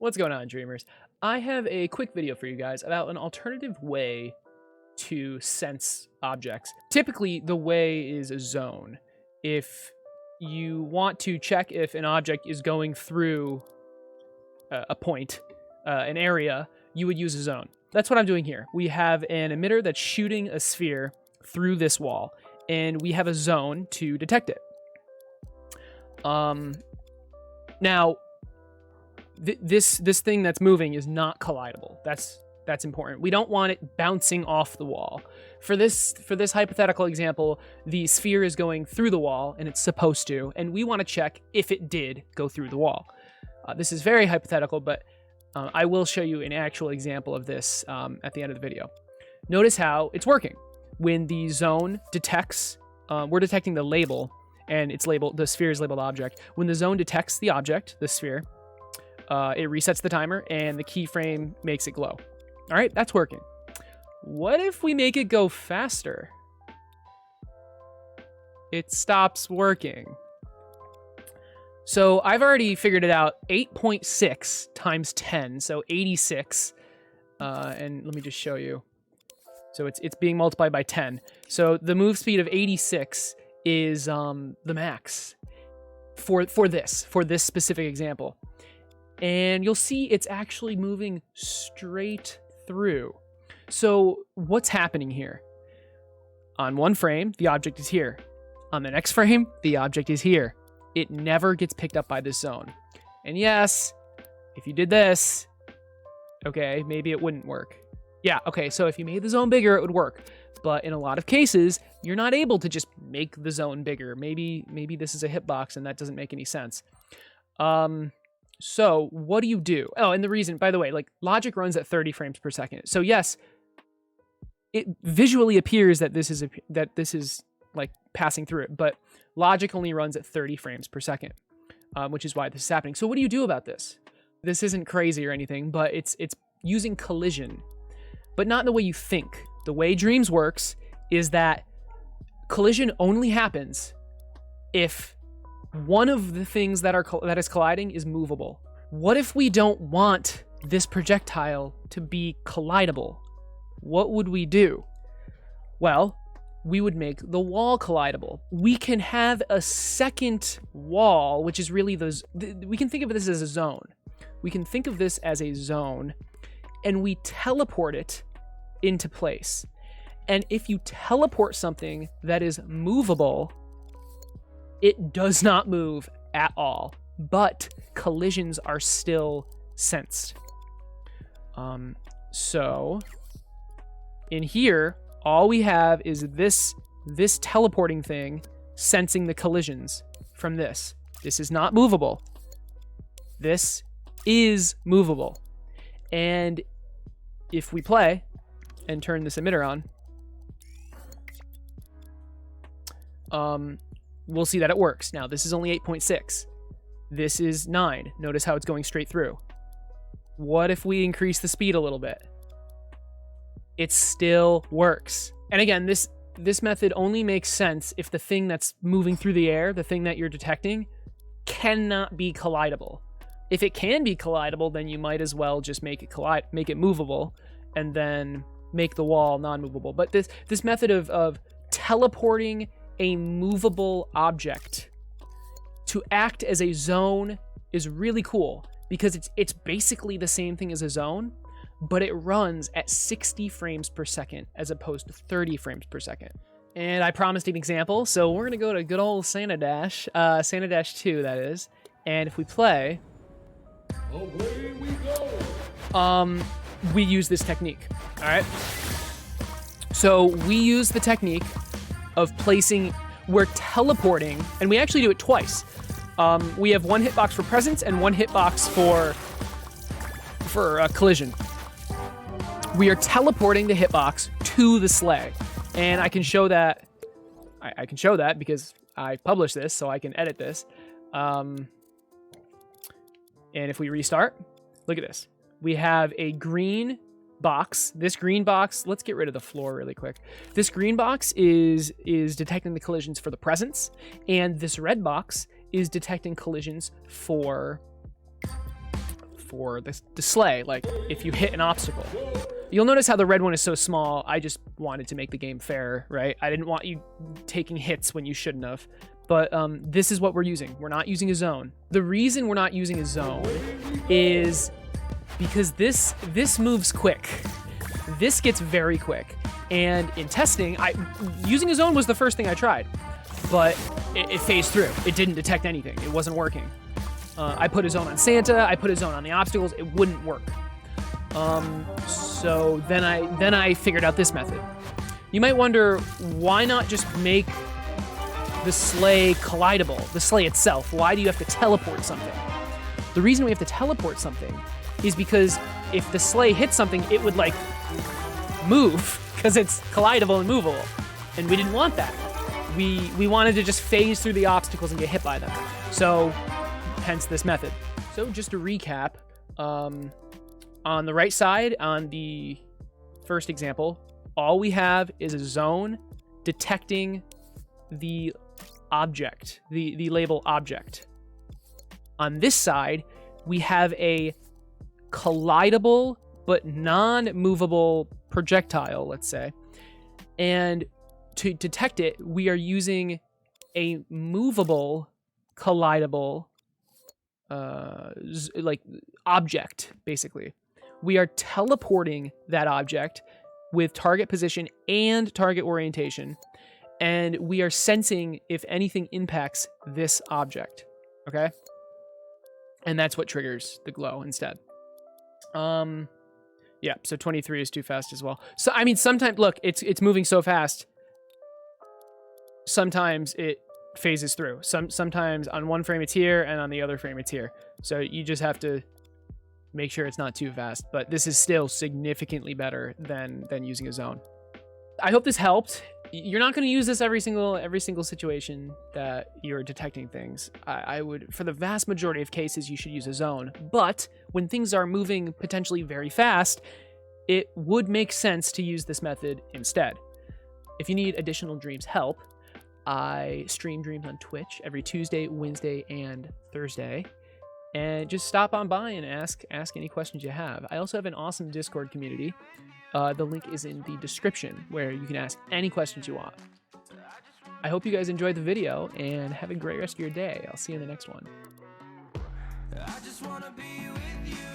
What's going on, dreamers? I have a quick video for you guys about an alternative way to sense objects. Typically, the way is a zone. If you want to check if an object is going through a point, an area, you would use a zone. That's what I'm doing here. We have an emitter that's shooting a sphere through this wall, and we have a zone to detect it. Now, this thing that's moving is not collidable. That's important. We don't want it bouncing off the wall. For this hypothetical example, the sphere is going through the wall, and it's supposed to, and we want to check if it did go through the wall. This is very hypothetical, but I will show you an actual example of this at the end of the video. Notice how it's working. When the zone detects, we're detecting the label, and it's labeled, the sphere is labeled object. When the zone detects the object, the sphere, it resets the timer, and the keyframe makes it glow. All right, that's working. What if we make it go faster? It stops working. So I've already figured it out. 8.6 times 10, so 86. And let me just show you. So it's being multiplied by 10. So the move speed of 86 is the max for this specific example. And you'll see it's actually moving straight through. So what's happening here? On one frame, the object is here. On the next frame, the object is here. It never gets picked up by this zone. And yes, if you did this, okay, maybe it wouldn't work. Yeah, okay, so if you made the zone bigger, it would work. But in a lot of cases, you're not able to just make the zone bigger. Maybe this is a hitbox and that doesn't make any sense. So what do you do? Oh, and the reason, by the way, like logic runs at 30 frames per second. So yes, it visually appears that this is like passing through it, but logic only runs at 30 frames per second, which is why this is happening. So what do you do about this? This isn't crazy or anything, but it's using collision, but not in the way you think. The way Dreams works is that collision only happens if one of the things that is colliding is movable. What if we don't want this projectile to be collidable? What would we do? Well, we would make the wall collidable. We can have a second wall, which is really we can think of this as a zone. We can think of this as a zone, and we teleport it into place. And if you teleport something that is movable, it does not move at all, but collisions are still sensed. So in here, all we have is this teleporting thing sensing the collisions from this. This is not movable. This is movable. And if we play and turn this emitter on, we'll see that it works. Now, this is only 8.6. This is 9. Notice how it's going straight through. What if we increase the speed a little bit? It still works. And again, this method only makes sense if the thing that's moving through the air, the thing that you're detecting, cannot be collidable. If it can be collidable, then you might as well just make it movable, and then make the wall non-movable. But this method of teleporting a movable object to act as a zone is really cool, because it's basically the same thing as a zone, but it runs at 60 frames per second as opposed to 30 frames per second. And I promised an example, so we're gonna go to good old Santa Dash, Santa Dash 2 that is, and if we play, away we go. We use this technique, all right? So we use the technique of we're teleporting, and we actually do it twice. We have one hitbox for presence and one hitbox for collision. We are teleporting the hitbox to the sleigh, and I can show that. I can show that because I published this, so I can edit this. And if we restart, look at this. We have a green box. This green box, let's get rid of the floor really quick. This green box is detecting the collisions for the presence, and this red box is detecting collisions for for the sleigh, like if you hit an obstacle. You'll notice how the red one is so small. I just wanted to make the game fair, right? I didn't want you taking hits when you shouldn't have. But this is what we're using. We're not using a zone. The reason we're not using a zone is because this moves quick. This gets very quick. And in testing, using a zone was the first thing I tried, but it phased through. It didn't detect anything. It wasn't working. I put a zone on Santa. I put a zone on the obstacles. It wouldn't work. So then I figured out this method. You might wonder, why not just make the sleigh collidable, the sleigh itself? Why do you have to teleport something? The reason we have to teleport something is because if the sleigh hits something, it would like move because it's collidable and movable, and we didn't want that. We wanted to just phase through the obstacles and get hit by them. So hence this method. So just to recap, on the right side, on the first example, all we have is a zone detecting the object, the label object. On this side, we have a collidable but non-movable projectile, let's say. And to detect it, we are using a movable, collidable, like object, basically. We are teleporting that object with target position and target orientation, and we are sensing if anything impacts this object, okay? And that's what triggers the glow instead. Yeah, so 23 is too fast as well. So, I mean, sometimes, look, it's moving so fast, sometimes it phases through. Sometimes on one frame it's here, and on the other frame it's here. So you just have to make sure it's not too fast, but this is still significantly better than using a zone. I hope this helped. You're not going to use this every single situation that you're detecting things. I would, for the vast majority of cases, you should use a zone. But when things are moving potentially very fast, it would make sense to use this method instead. If you need additional Dreams help, I stream Dreams on Twitch every Tuesday, Wednesday, and Thursday. And just stop on by and ask any questions you have. I also have an awesome Discord community. The link is in the description where you can ask any questions you want. I hope you guys enjoyed the video and have a great rest of your day. I'll see you in the next one. I just wanna be with you.